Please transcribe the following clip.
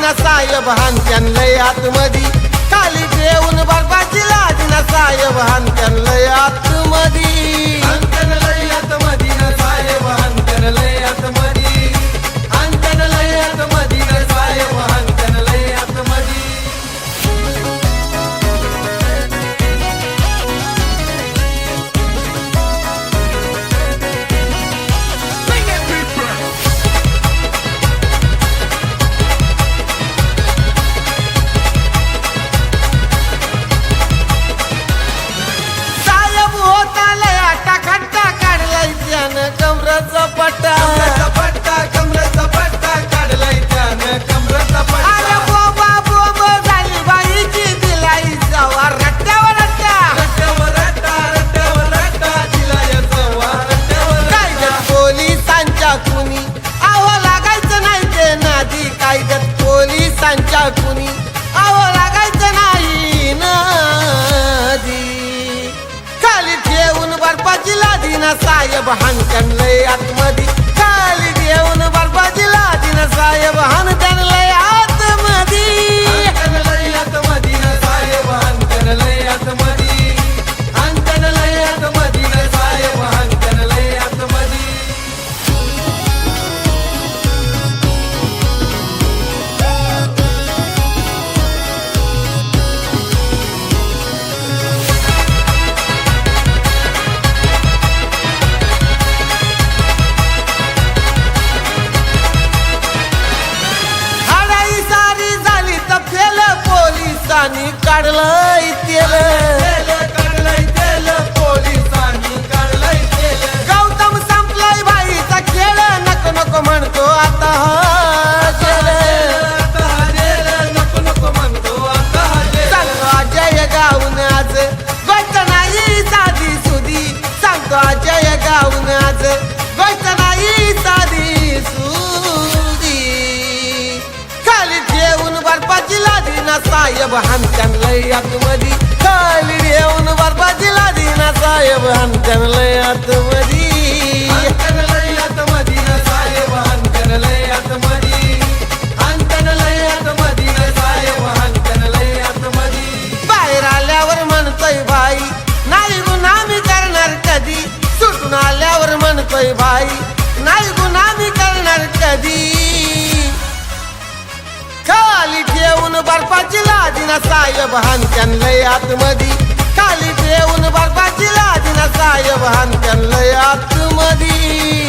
लादिना साहेब हानत्यान लय आतमधी खाली ठेवून बर्फाची लादिना साहेब हानत्यान लय आतमधी हानत्यान लय आतमधी ना साहेब हानत्यान लय आतमधी हानत्यान लय आतमधी ना साहेब हानत्यान लय आतमधी कमरेचा पट्टा कमरेचा पट्टा काढलाय त्यानं कमरेचा पट्टा अरे बोबा बोब झाली बाईची दिलाई जावा रट्ट्यावर रट्टा रट्ट्यावर रट्टा रट्ट्यावर रट्टा दिलाय जावा रट्ट्यावर कायद्यात पोलिसांच्या कुणी आहो लागायचं नाही ते नादी कायद्यात पोलिसांच्या कुणी आहो लागायचं नाही नादी खाली ठेवून बर्फाची लादिना साहेब हानत्यान लय आतमधी खाली ठेवून बर्फाची लादिना साहेब हानत्यान लय आतमधी हानत्यान लय आतमधी ना साहेब हानत्यान लय आतमधी हानत्यान लय आतमधी ना साहेब हानत्यान लय आतमधी पोलिसांनी काढलंय तेल काढलंय तेल पोलिसांनी काढलंय तेल गौतम संपलाय बाईचा खेळ नको नको म्हणतो आता नको नको म्हणतो आता सांगतो अजय गाऊन आज गोष्ट नाही साधी सुधी सांगतो अजय गाऊन आज गोष्ट नाही साधी सुधी खाली ठेवून बर्फाची लादिना साहेब हानत्यान लय आतमधी खाली ठेवून बर्फाची लादिना साहेब हानत्यान लय आतमधी हानत्यान लय आतमधी ना साहेब हानत्यान लय आतमधी हानत्यान लय आतमधी ना साहेब हानत्यान लय आतमधी बाहेर आल्यावर म्हणतोय भाई नाही गुन्हा मी करणार कधी सुटून आल्यावर म्हणतोय भाई नाही गुन्हा मी करणार कधी खाली ठेवून बर्फाची लादिना साहेब हानत्यान लय आतमधी खाली ठेवून बर्फाची लादिना साहेब हानत्यान लय आतमधी